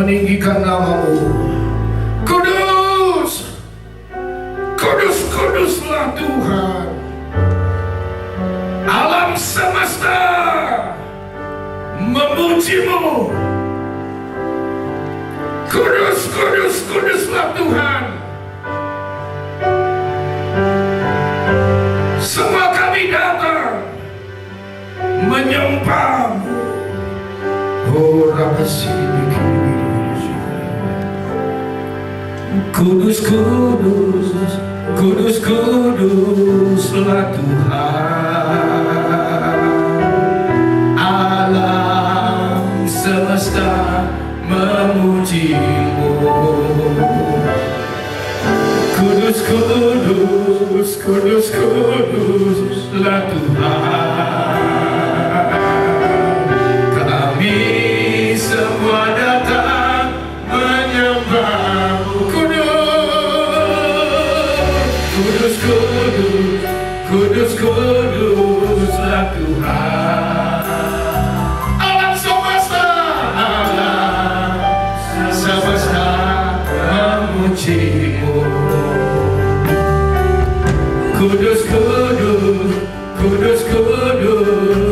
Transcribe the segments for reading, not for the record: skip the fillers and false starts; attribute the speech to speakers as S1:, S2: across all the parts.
S1: meninggikan nama-Mu. Kudus, kudus, kuduslah Tuhan. Alam semesta memuji-Mu. Kudus, kudus, kuduslah Tuhan. Semua kami datang menyembah-Mu. Oh, kudus, kudus, kudus, kuduslah Tuhan. Alam semesta memuji-Mu. Kudus, kudus, kudus, kuduslah Tuhan. Kami semua datang menyembah-Mu. Kudus, kudus, kudus, kudus, kuduslah Tuhan. Alam semesta memuji-Mu. Kudus, kudus, kudus, kudus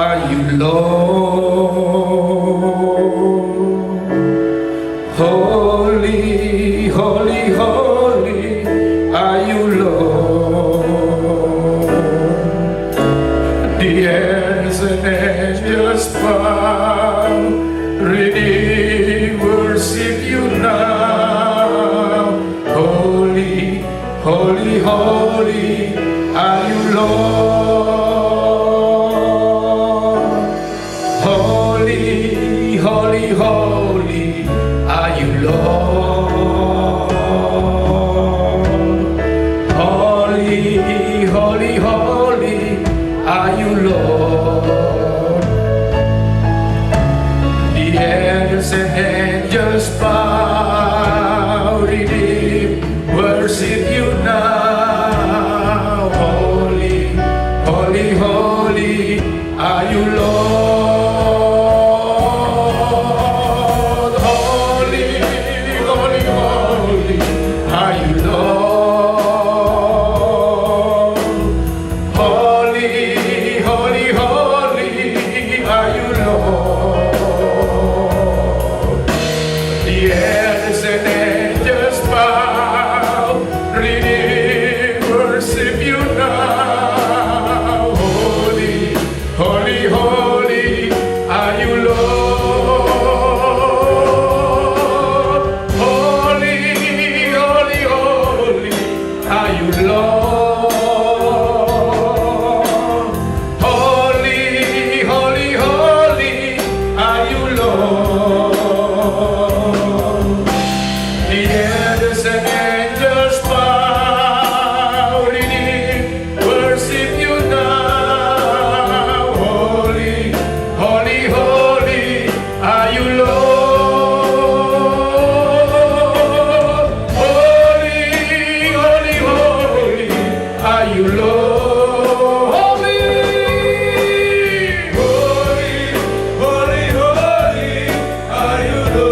S1: are you, Lord. Holy, holy, holy are you, Lord. The elders and angels bow, ready worship you now. Holy, holy, holy are you, Lord. Holy, holy, holy are you, Lord. Holy, holy, holy are you, Lord. The elders and angels bow, ready worship you now. Holy, holy, holy are you, Lord. Holy, holy, holy are you, Lord. Holy, holy, holy are you, Lord. The elders and angels bow, ready worship you now. Holy, holy, holy are you, Lord. Holy, holy, holy are you, Lord. Holy, holy, holy are you, Lord. The elders and angels bow, ready worship you now. Holy, holy, holy are you, Lord. Holy, holy, holy are you, Lord. Holy, holy, holy, holy are you, Lord.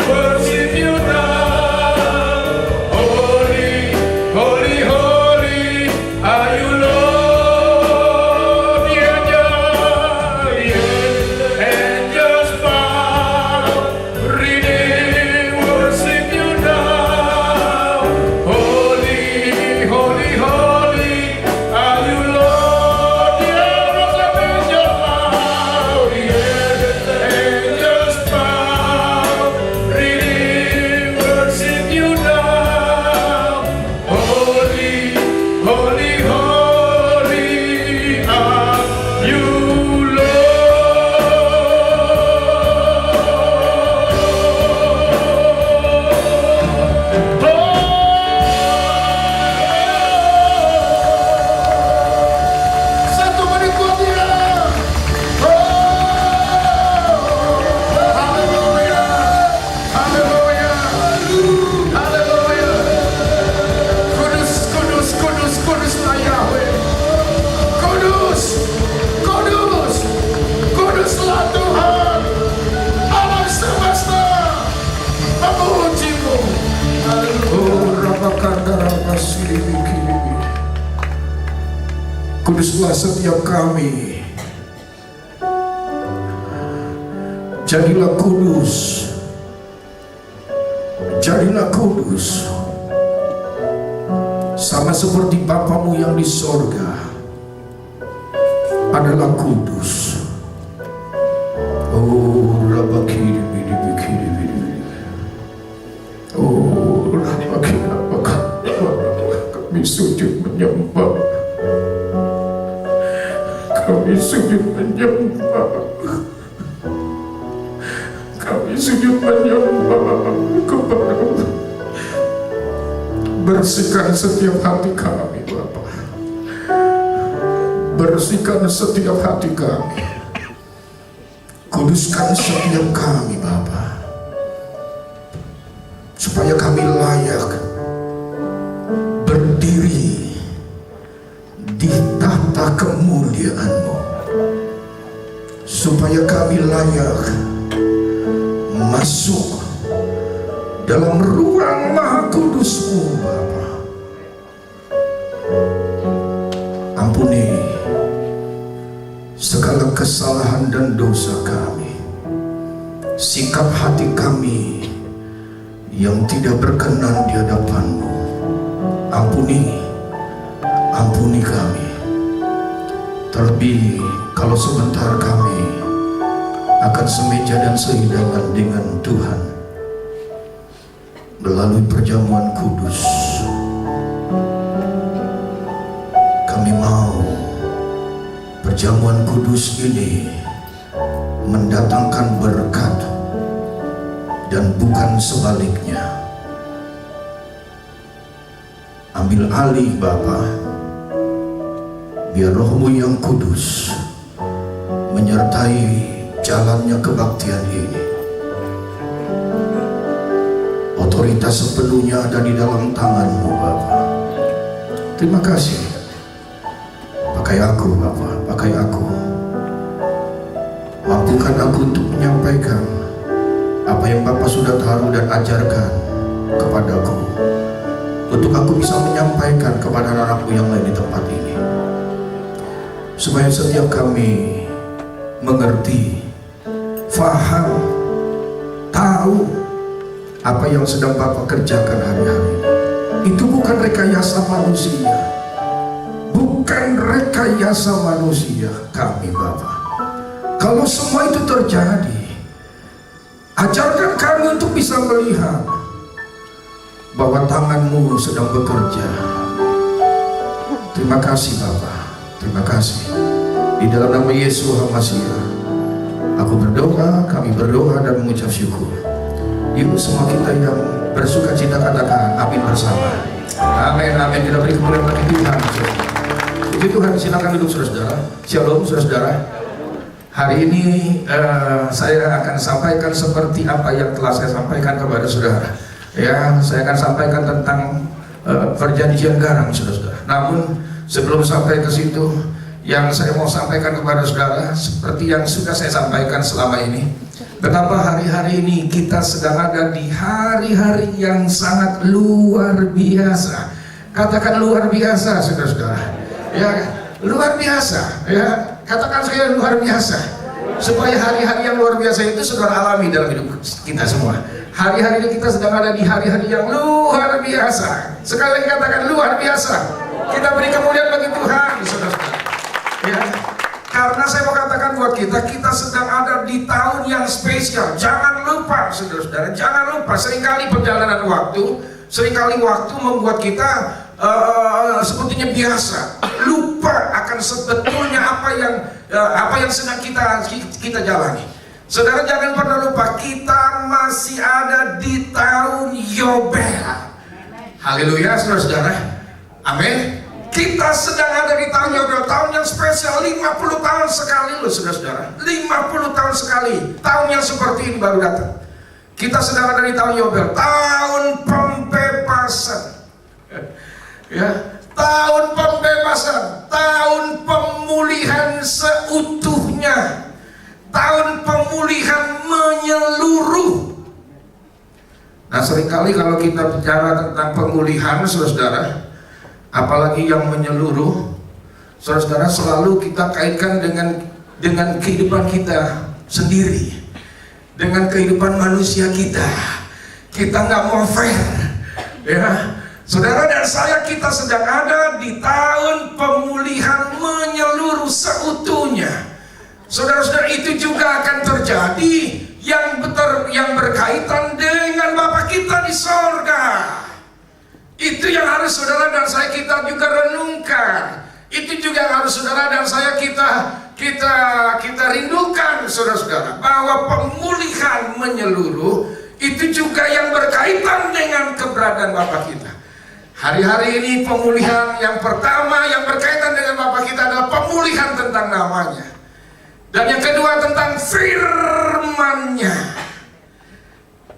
S1: Worship you now. Holy, holy, holy are you, Lord. The angels bow, ready worship you now. Holy, holy, holy are you, Lord. The angels bow, ready worship you now. Holy, holy, holy are you, Lord. Satu berikutnya. Haleluya. Haleluya. Haleluya. Kudus, kudus, kudus, kuduslah Yahweh. Kudus, kudus, kuduslah Tuhan alam semesta. Memujimu. Oh, Rabakandara Basiribikiri. Kuduslah setiap kami. Jadilah kudus. Jadilah kudus. Sama seperti Bapamu yang di sorga adalah kudus. Oh, Rabakiri, bidi, bikiri, bidi, bidi. Oh, Rabakiri, kami sujud menyembah. Kami sujud menyembah. Kami sujud menyembah kepada-Mu. Bersihkan setiap hati kami, Bapa. Bersihkan setiap hati kami. Kuduskan setiap kami, Bapa. Supaya kami layak berdiri di tahta kemuliaan-Mu. Supaya kami layak masuk dalam ruang Maha Kudus kudus-Mu Bapa. Ampuni segala kesalahan dan dosa kami, sikap hati kami yang tidak berkenan di hadapan-Mu. Ampuni kami. Terlebih kalau sebentar kami akan semeja dan sehidangan dengan Tuhan melalui perjamuan kudus. Kami mau perjamuan kudus ini mendatangkan berkat dan bukan sebaliknya. Ambil alih Bapa, biar Roh-Mu yang kudus menyertai jalannya kebaktian ini. Otoritas sepenuhnya ada di dalam tangan-Mu Bapa. Terima kasih. Pakai aku Bapa, pakai aku. Mampukan aku untuk menyampaikan apa yang Bapa sudah taruh dan ajarkan kepadaku, untuk aku bisa menyampaikan kepada anak-Mu yang lain di tempat ini, supaya setiap kami mengerti, faham, tahu apa yang sedang Bapa kerjakan hari-hari ini. Itu bukan rekayasa manusia, bukan rekayasa manusia kami Bapa. Kalau semua itu terjadi, ajarkan kami untuk bisa melihat bahwa tangan-Mu sedang bekerja. Terima kasih Bapa, terima kasih. Di dalam nama Yesus HaMasiah aku berdoa, kami berdoa dan mengucap syukur. Yuk semua kita yang bersuka cita katakan amin bersama. Amin, amin. Kita beri kemuliaan bagi Tuhan. Puji Tuhan, silakan duduk saudara-saudara. Shalom saudara-saudara. Hari ini saya akan sampaikan seperti apa yang telah saya sampaikan kepada saudara. Ya, saya akan sampaikan tentang perjanjian garam saudara-saudara. Namun sebelum sampai ke situ, yang saya mau sampaikan kepada saudara seperti yang sudah saya sampaikan selama ini, betapa hari-hari ini kita sedang ada di hari-hari yang sangat luar biasa. Katakan luar biasa saudara-saudara. Ya, luar biasa. Ya, katakan saya luar biasa. Supaya hari-hari yang luar biasa itu saudara alami dalam hidup kita semua. Hari-hari ini kita sedang ada di hari-hari yang luar biasa. Sekali lagi katakan luar biasa. Kita beri kemuliaan bagi Tuhan saudara-saudara. Ya, karena saya mau katakan buat kita sedang ada di tahun yang spesial. Jangan lupa saudara-saudara, jangan lupa. Seringkali perjalanan waktu, seringkali waktu membuat kita sebetulnya biasa lupa akan sebetulnya apa yang sedang kita jalani. Saudara jangan pernah lupa, kita masih ada di tahun Yobel. Haleluya saudara-saudara. Amin. Kita sedang ada di tahun Yobel, tahun yang spesial. 50 tahun sekali loh saudara-saudara, 50 tahun sekali. Tahun yang seperti ini baru datang. Kita sedang ada di tahun Yobel, tahun pembebasan. Ya, tahun pembebasan, tahun pemulihan seutuhnya, tahun pemulihan menyeluruh. Nah, seringkali kalau kita bicara tentang pemulihan saudara-saudara, apalagi yang menyeluruh, saudara-saudara, selalu kita kaitkan dengan kehidupan kita sendiri, dengan kehidupan manusia kita. Kita nggak mau fair, ya. Saudara dan saya, kita sedang ada di tahun pemulihan menyeluruh seutuhnya. Saudara-saudara, itu juga akan terjadi yang berkaitan dengan Bapa kita di sorga. Itu yang harus saudara dan saya kita juga renungkan. Itu juga yang harus saudara dan saya kita rindukan saudara-saudara, bahwa pemulihan menyeluruh itu juga yang berkaitan dengan keberadaan Bapa kita. Hari-hari ini pemulihan yang pertama yang berkaitan dengan Bapa kita adalah pemulihan tentang namanya. Dan yang kedua tentang firman-Nya.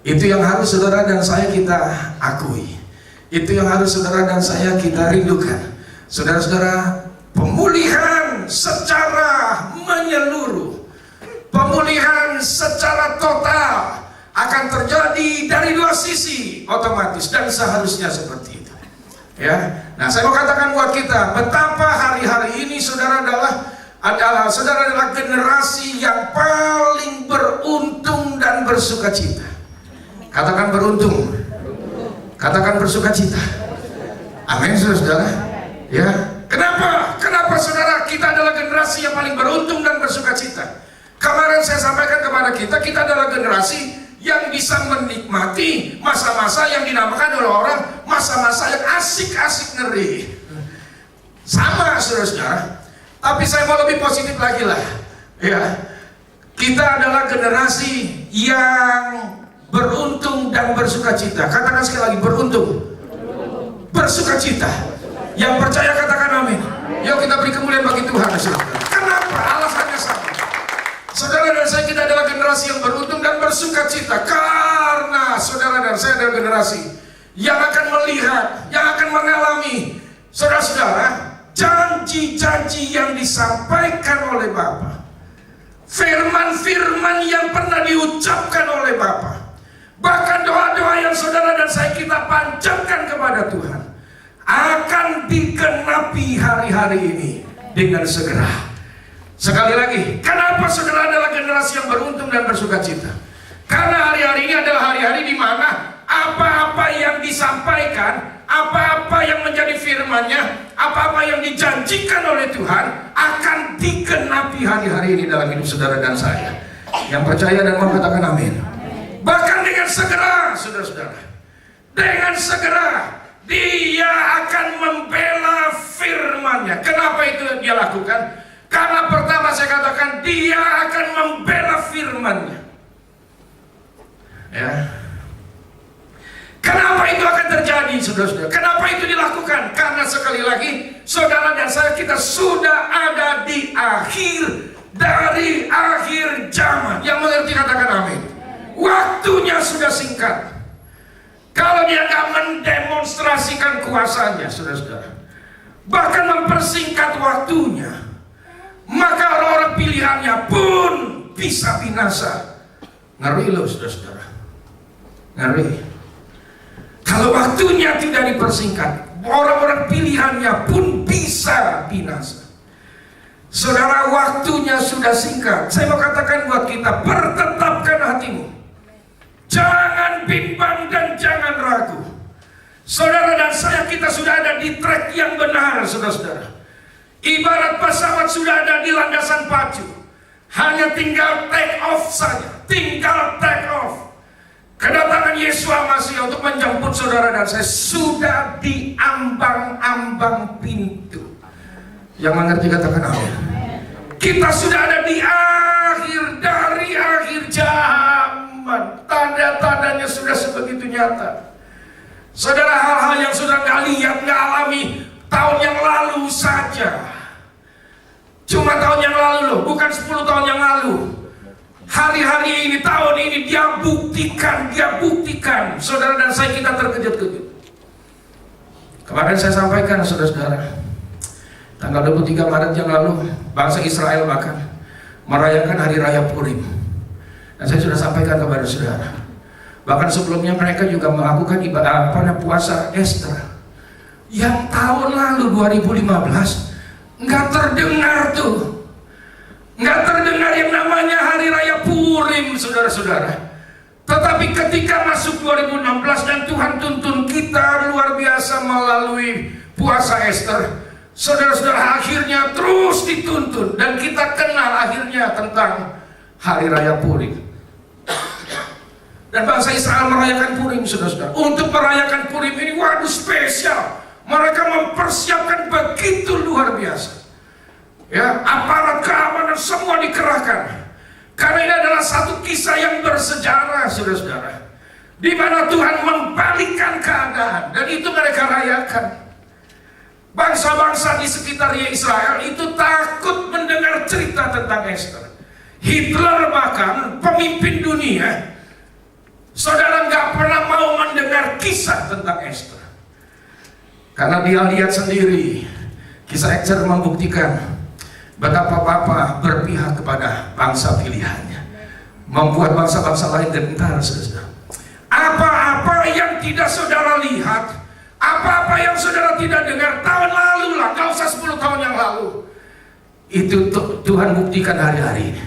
S1: Itu yang harus saudara dan saya kita akui. Itu yang harus saudara dan saya kita rindukan. Saudara-saudara, pemulihan secara menyeluruh, pemulihan secara total akan terjadi dari dua sisi otomatis, dan seharusnya seperti itu. Ya, nah saya mau katakan buat kita, betapa hari-hari ini saudara adalah generasi yang paling beruntung dan bersukacita. Katakan beruntung, katakan bersukacita. Amin, saudara. Ya, kenapa saudara kita adalah generasi yang paling beruntung dan bersukacita? Kemarin saya sampaikan kepada kita adalah generasi yang bisa menikmati masa-masa yang dinamakan oleh orang masa-masa yang asik-asik ngeri. Sama saudara-saudara, tapi saya mau lebih positif lagi lah. Ya, kita adalah generasi yang beruntung dan bersukacita. Katakan sekali lagi, beruntung, bersukacita. Yang percaya katakan amin. Yuk kita beri kemuliaan bagi Tuhan, saudara. Kenapa? Alasannya sama. Saudara dan saya, kita adalah generasi yang beruntung dan bersukacita karena saudara dan saya adalah generasi yang akan melihat, yang akan mengalami, saudara-saudara, janji-janji yang disampaikan oleh Bapa, firman-firman yang pernah diucapkan oleh Bapa, bahkan doa-doa yang saudara dan saya kita panjatkan kepada Tuhan akan digenapi hari-hari ini dengan segera. Sekali lagi, kenapa saudara adalah generasi yang beruntung dan bersukacita? Karena hari-hari ini adalah hari-hari di mana apa-apa yang disampaikan, apa-apa yang menjadi firman-Nya, apa-apa yang dijanjikan oleh Tuhan akan digenapi hari-hari ini dalam hidup saudara dan saya. Yang percaya dan mau katakan amin. Bahkan dengan segera, saudara-saudara, dengan segera Dia akan membela firman-Nya. Kenapa itu Dia lakukan? Karena pertama saya katakan Dia akan membela firman-Nya. Ya. Kenapa itu akan terjadi, saudara-saudara? Kenapa itu dilakukan? Karena sekali lagi, saudara dan saya, kita sudah ada di akhir dari akhir zaman. Yang mengerti katakan amin. Waktunya sudah singkat. Kalau Dia nggak mendemonstrasikan kuasanya, saudara-saudara, bahkan mempersingkat waktunya, maka orang-orang pilihannya pun bisa binasa. Ngeri loh, saudara-saudara. Ngeri. Kalau waktunya tidak dipersingkat, orang-orang pilihannya pun bisa binasa. Saudara, waktunya sudah singkat. Saya mau katakan buat kita, pertetapkan hatimu. Jangan bimbang dan jangan ragu. Saudara dan saya, kita sudah ada di track yang benar, saudara-saudara. Ibarat pesawat sudah ada di landasan pacu, hanya tinggal take off saja, tinggal take off. Kedatangan Yesus Al-Masih untuk menjemput saudara dan saya sudah di ambang-ambang pintu. Yang mengerti katakan amin. Kita sudah ada di akhir dari akhir zaman. Tanda-tandanya sudah sebegitu nyata. Saudara, hal-hal yang sudah nggak lihat, nggak alami tahun yang lalu saja, cuma tahun yang lalu loh, bukan 10 tahun yang lalu. Hari-hari ini, tahun ini Dia buktikan. Saudara dan saya, kita terkejut-kejut. Kemarin saya sampaikan, saudara-saudara, tanggal 23 Maret yang lalu, bangsa Israel bahkan merayakan Hari Raya Purim. Dan saya sudah sampaikan kepada saudara, bahkan sebelumnya mereka juga melakukan ibadah puasa Ester. Yang tahun lalu 2015 nggak terdengar tuh, nggak terdengar yang namanya Hari Raya Purim, saudara-saudara. Tetapi ketika masuk 2016 dan Tuhan tuntun kita luar biasa melalui puasa Ester, saudara-saudara, akhirnya terus dituntun dan kita kenal akhirnya tentang Hari Raya Purim. Dan bangsa Israel merayakan Purim, saudara-saudara. Untuk merayakan Purim ini, waduh, spesial. Mereka mempersiapkan begitu luar biasa. Ya, aparat keamanan semua dikerahkan. Karena ini adalah satu kisah yang bersejarah, saudara-saudara, di mana Tuhan membalikkan keadaan, dan itu mereka rayakan. Bangsa-bangsa di sekitar Israel itu takut mendengar cerita tentang Ester. Hitler bahkan, pemimpin dunia, saudara, nggak pernah mau mendengar kisah tentang Ester. Karena dia lihat sendiri, kisah Ester membuktikan betapa Bapa berpihak kepada bangsa pilihannya. membuat bangsa-bangsa lain gentar, saudara. Apa-apa yang tidak saudara lihat, apa-apa yang saudara tidak dengar tahun lalu lah, gak usah 10 tahun yang lalu, itu Tuhan buktikan hari-hari ini.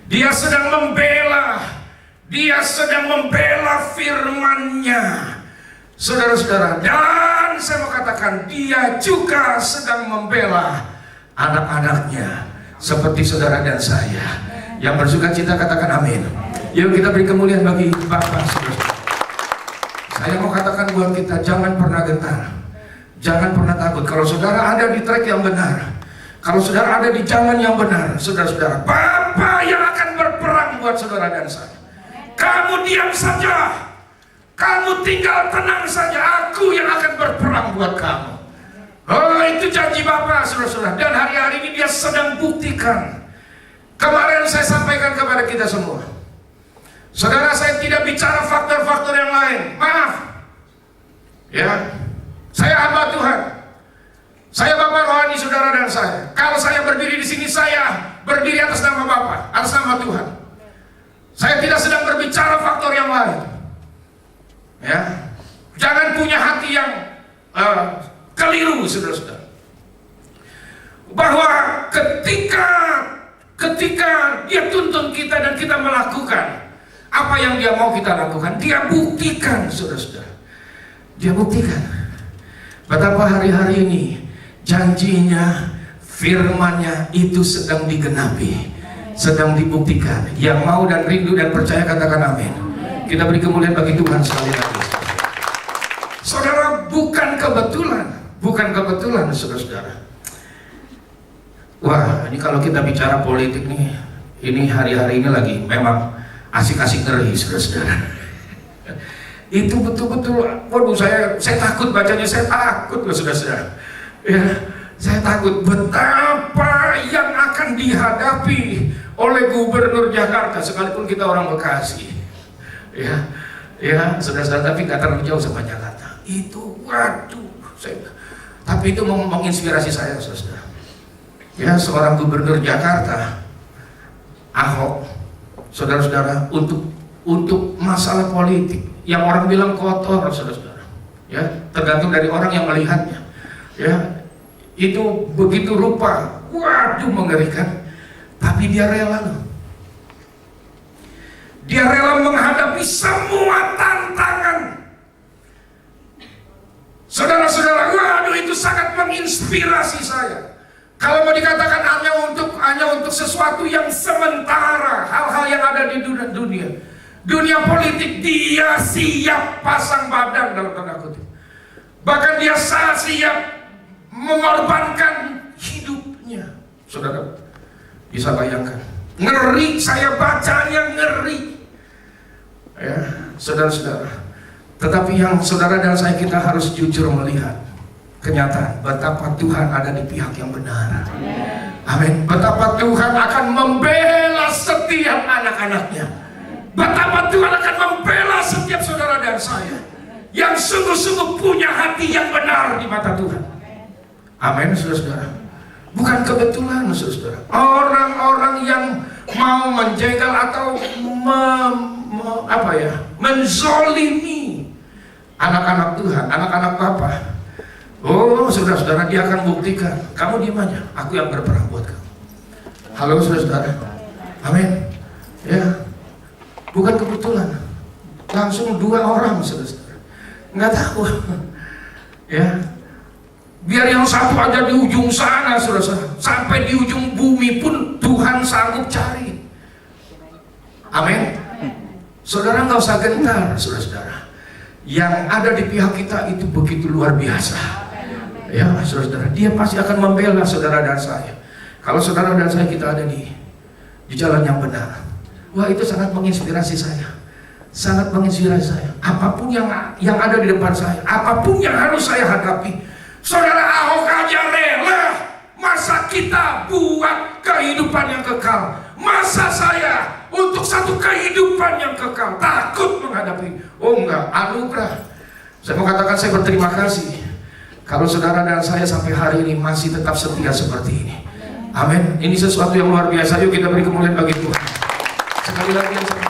S1: Dia sedang membela, Dia sedang membela firman-Nya, saudara-saudara. Dan saya mau katakan, Dia juga sedang membela anak-anaknya, seperti saudara dan saya. Yang bersuka cita katakan amin. Yuk kita beri kemuliaan bagi Bapa, saudara. Saya mau katakan buat kita, jangan pernah gentar, jangan pernah takut. Kalau saudara ada di track yang benar, kalau saudara ada di jalan yang benar, saudara-saudara, Bapa yang akan berperang buat saudara dan saya. Kamu diam saja, kamu tinggal tenang saja, aku yang akan berperang buat kamu. Oh, itu janji Bapa, saudara-saudara. Dan hari-hari ini Dia sedang buktikan. Kemarin saya sampaikan kepada kita semua, saudara, saya tidak bicara faktor-faktor yang lain. Maaf, ya, saya hamba Tuhan. Saya Bapak rohani saudara dan saya. Kalau saya berdiri di sini, saya berdiri atas nama Bapa, atas nama Tuhan. Saya tidak sedang berbicara faktor yang lain. Ya, jangan punya hati yang keliru, saudara-saudara. Bahwa ketika Dia tuntun kita dan kita melakukan apa yang Dia mau kita lakukan, Dia buktikan, saudara-saudara. Dia buktikan betapa hari-hari ini janjinya, firman-Nya itu sedang digenapi, sedang dibuktikan. Yang mau dan rindu dan percaya katakan amin. Kita beri kemuliaan bagi Tuhan sekali lagi. Saudara, bukan kebetulan, saudara-saudara. Wah, ini kalau kita bicara politik nih, ini hari-hari ini lagi memang asik-asik ngeri, saudara-saudara. Itu betul-betul, waduh, saya takut bacanya, saya takut loh, saudara-saudara. Ya, saya takut betapa yang akan dihadapi oleh Gubernur Jakarta, sekalipun kita orang Bekasi. Ya, saudara-saudara, tapi nggak terlalu jauh sama Jakarta. Itu, waduh, tapi itu menginspirasi saya, saudara-saudara. Ya, seorang Gubernur Jakarta, Ahok, saudara-saudara, untuk masalah politik yang orang bilang kotor, saudara-saudara. Ya, tergantung dari orang yang melihatnya. Ya, itu begitu rupa, waduh, mengerikan. Tapi dia rela loh. Dia rela menghadapi semua tantangan. Saudara-saudara, waduh, itu sangat menginspirasi saya. Kalau mau dikatakan hanya untuk sesuatu yang sementara, hal-hal yang ada di dunia politik, dia siap pasang badan dalam tanda kutip. Bahkan dia siap mengorbankan hidupnya. Saudara bisa bayangkan, ngeri, saya bacanya ngeri. Ya, saudara-saudara. Tetapi yang saudara dan saya, kita harus jujur melihat kenyataan betapa Tuhan ada di pihak yang benar. Amin. Betapa Tuhan akan membela setiap anak-anaknya. Betapa Tuhan akan membela setiap saudara dan saya yang sungguh-sungguh punya hati yang benar di mata Tuhan. Amin, saudara-saudara. Bukan kebetulan, saudara. Orang-orang yang mau menjegal atau menzolimi anak-anak Tuhan, anak-anak Bapa. Oh, saudara-saudara, Dia akan buktikan. Kamu diam aja, aku yang berperang buat kamu. Halo, saudara-saudara. Amin. Ya, bukan kebetulan. Langsung 2 orang, saudara-saudara. Nggak tahu. Ya, biar yang satu aja di ujung sana, saudara-saudara, sampai di ujung bumi pun Tuhan sanggup cari. Amin. Saudara, nggak usah gentar, saudara-saudara. Yang ada di pihak kita itu begitu luar biasa. Ya, saudara-saudara, Dia pasti akan membela saudara dan saya. Kalau saudara dan saya kita ada di jalan yang benar. Wah, itu sangat menginspirasi saya. Sangat menginspirasi saya. Apapun yang ada di depan saya, apapun yang harus saya hadapi, saudara Ahok aja rela. Masa kita buat kehidupan yang kekal? Masa saya untuk satu kehidupan yang kekal takut menghadapi? Oh enggak, anugerah. Saya mau katakan, saya berterima kasih kalau saudara dan saya sampai hari ini masih tetap setia seperti ini. Amin. Ini sesuatu yang luar biasa. Yuk kita beri kemuliaan bagi Tuhan. Sekali lagi.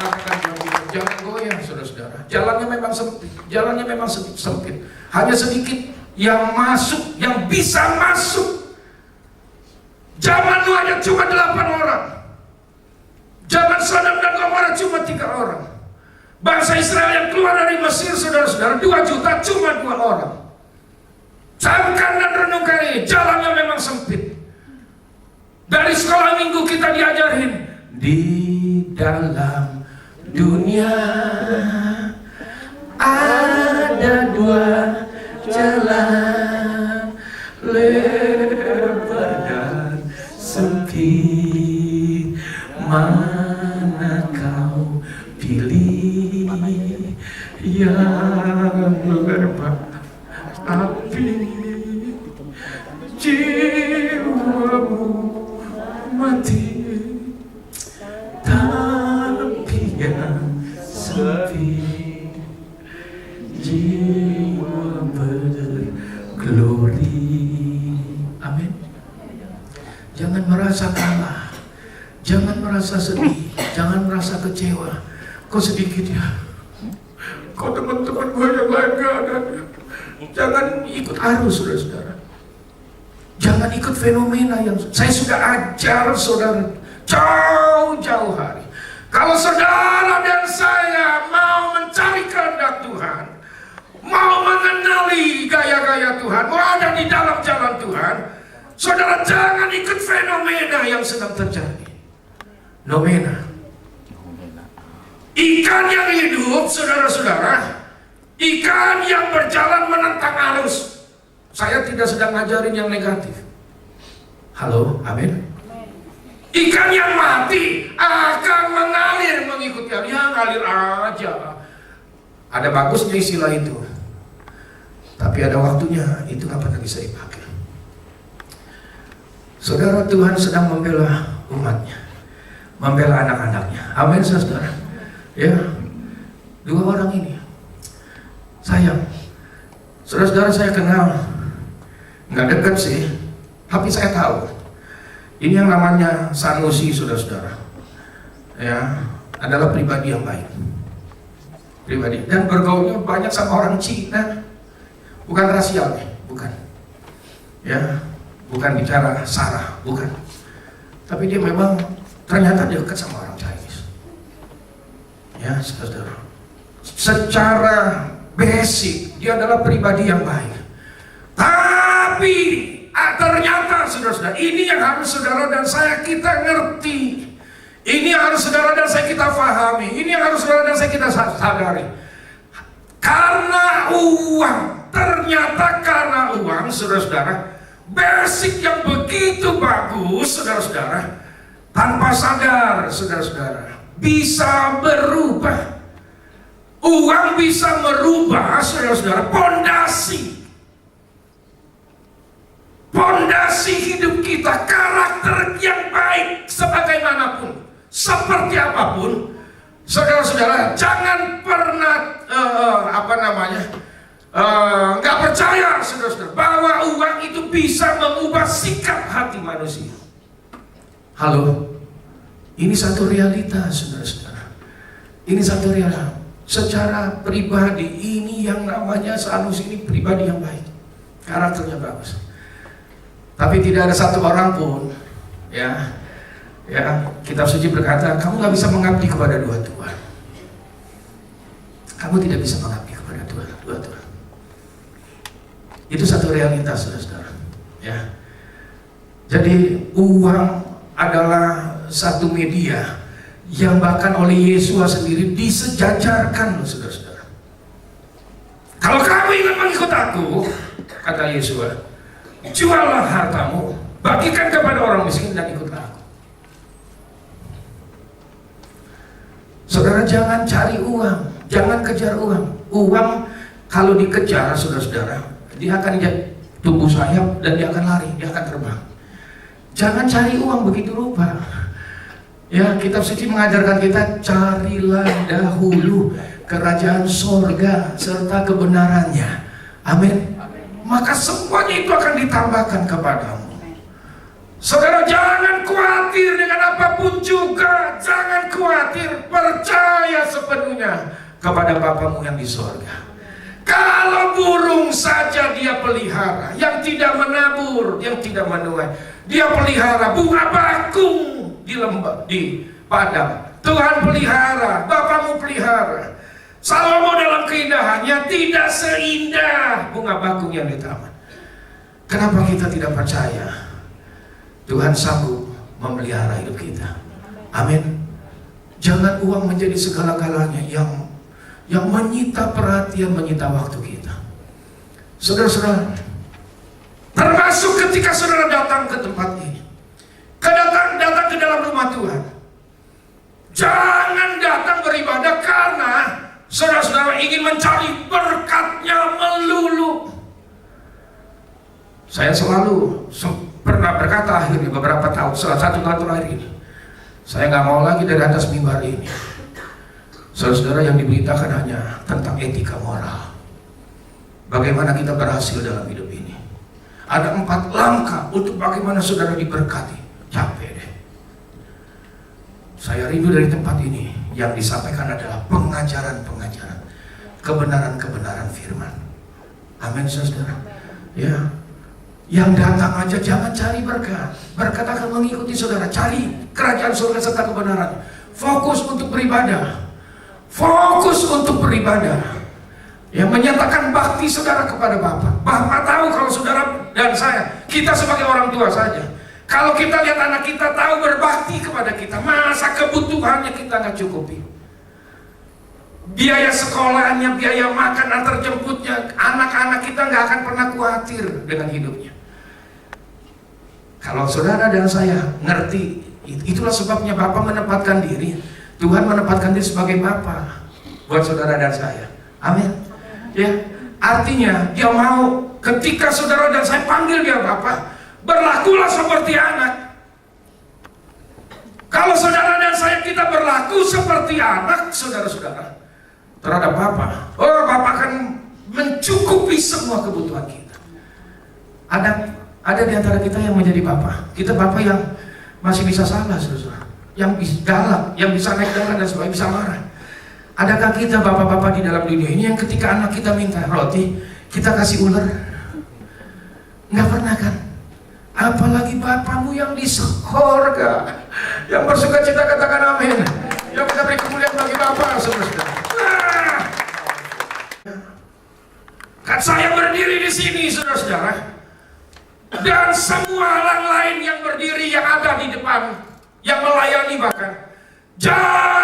S1: Jalannya memang sempit, jalannya memang sempit. Hanya sedikit yang masuk, yang bisa masuk. Zaman Nuh hanya cuma 8 orang. Zaman Sodom dan Gomora cuma 3 orang. Bangsa Israel yang keluar dari Mesir, saudara-saudara, 2 juta cuma 2 orang. Camkan dan renungkan ini, jalannya memang sempit. Dari sekolah minggu kita diajarin, di dalam dunia ada 2 jalan, lebar dan sempit. Mana kau pilih yang lebar api jiwamu mati, tapi yang sempit jiwa berglori. Amin. Jangan merasa kalah, jangan merasa sedih, jangan merasa kecewa. Kok sedikit ya? Kok teman-teman gue yang lain gak ada? Jangan ikut arus, saudara-saudara. Jangan ikut fenomena yang saya sudah ajar saudara jauh-jauh hari. Kalau saudara dan saya mau mencari kehendak Tuhan, mau mengenali gaya-gaya Tuhan, mau ada di dalam jalan Tuhan, saudara jangan ikut fenomena yang sedang terjadi. Nomena. Ikan yang hidup, saudara-saudara, ikan yang berjalan menentang arus. Saya tidak sedang ngajarin yang negatif. Halo, amin. Ikan yang mati akan mengalir mengikuti arus. Ya ngalir aja. Ada bagusnya istilah itu, tapi ada waktunya, itu nggak pernah bisa dipakai. Saudara, Tuhan sedang membela umatnya, membela anak-anaknya. Amin, saudara. Ya, 2 orang ini sayang. Saudara-saudara, saya kenal, nggak dekat sih, tapi saya tahu. Ini yang namanya Sanusi, saudara-saudara, ya, adalah pribadi yang baik, pribadi, dan bergaulnya banyak sama orang Cina, bukan rasialnya, bukan, ya, bukan bicara sara, bukan, tapi dia memang ternyata dia dekat sama orang Chinese, ya, saudara. Secara basic dia adalah pribadi yang baik, tapi ternyata saudara-saudara, ini yang harus saudara dan saya kita ngerti, ini harus saudara dan saya kita pahami, ini yang harus saudara dan saya kita sadari. Karena uang, ternyata karena uang, saudara-saudara, basic yang begitu bagus, saudara-saudara, tanpa sadar, saudara-saudara, bisa berubah. Uang bisa merubah, saudara-saudara, pondasi hidup kita, karakter yang baik sebagaimanapun, seperti apapun, saudara-saudara, jangan pernah nggak percaya, saudara-saudara, bahwa uang itu bisa mengubah sikap hati manusia. Halo, ini satu realita, saudara-saudara. Ini satu realita. Secara pribadi, ini yang namanya Sanusi ini pribadi yang baik, karakternya bagus. Tapi tidak ada satu orang pun, ya, kitab suci berkata, kamu nggak bisa mengabdi kepada 2 tuhan. Kamu tidak bisa mengabdi kepada dua tuhan. Itu satu realitas, saudara-saudara. Ya. Jadi uang adalah satu media yang bahkan oleh Yesus sendiri disejajarkan, saudara-saudara. Kalau kamu ingin mengikut aku, kata Yesus, juallah hartamu, bagikan kepada orang miskin dan ikutlah aku. Saudara, jangan cari uang, jangan kejar uang. Uang kalau dikejar, saudara-saudara, dia akan tumbuh sayap dan dia akan lari, dia akan terbang. Jangan cari uang begitu rupa. Ya, kitab suci mengajarkan kita, carilah dahulu kerajaan sorga serta kebenarannya. Amin. Maka semuanya itu akan ditambahkan kepadamu. Saudara, jangan khawatir dengan apapun juga. Jangan khawatir, percaya sepenuhnya kepada Bapamu yang di sorga. Kalau burung saja dia pelihara, yang tidak menabur, yang tidak menuai, dia pelihara. Bunga bakung di lembah, di padang, Tuhan pelihara, Bapamu pelihara. Salomo dalam keindahannya tidak seindah bunga bakung yang di taman. Kenapa kita tidak percaya Tuhan sanggup memelihara hidup kita? Amin. Jangan uang menjadi segala-galanya yang menyita perhatian, menyita waktu kita. Saudara-saudara, termasuk ketika saudara datang ke tempat ini, datang ke dalam rumah Tuhan, jangan datang beribadah karena saudara-saudara ingin mencari berkatnya melulu. Saya selalu pernah berkata akhirnya beberapa tahun, salah satu tahun terakhir ini, saya nggak mau lagi dari atas mimbar ini saudara-saudara yang diberitakan hanya tentang etika moral. Bagaimana kita berhasil dalam hidup ini. Ada 4 langkah untuk bagaimana saudara diberkati. Capek deh. Saya rindu dari tempat ini yang disampaikan adalah pengajaran-pengajaran, kebenaran-kebenaran firman. Amin saudara. Ya, yang datang aja jangan cari berkat. Berkat akan mengikuti saudara. Cari kerajaan surga serta kebenaran. Fokus untuk beribadah. Fokus untuk beribadah. Yang menyatakan bakti saudara kepada Bapa. Bapa tahu kalau saudara dan saya, kita sebagai orang tua saja, kalau kita lihat anak kita tahu berbakti kepada kita, masa kebutuhannya kita nggak cukupi. Biaya sekolahnya, biaya makan, antar jemputnya, anak-anak kita nggak akan pernah khawatir dengan hidupnya. Kalau saudara dan saya ngerti, itulah sebabnya Bapa menempatkan diri, Tuhan menempatkan diri sebagai Bapa buat saudara dan saya. Amin. Ya, artinya dia mau ketika saudara dan saya panggil dia Bapa, berlakulah seperti anak. Kalau saudara dan saya kita berlaku seperti anak, saudara-saudara, terhadap Bapa, oh Bapa akan mencukupi semua kebutuhan kita. Ada di antara kita yang menjadi Bapa. Kita Bapa yang masih bisa salah, saudara, yang bisa galak, yang bisa naik darah dan sebagainya, bisa marah. Adakah kita bapak-bapak di dalam dunia ini yang ketika anak kita minta roti, kita kasih ular? Nggak pernah kan? Apalagi Bapamu yang di sorga, yang bersuka cita, katakan amin. Yang kita beri kemuliaan bagi Bapa, saudara-saudara. Kan saya berdiri di sini, saudara-saudara, dan semua orang lain yang berdiri, yang ada di depan, yang melayani bahkan, jangan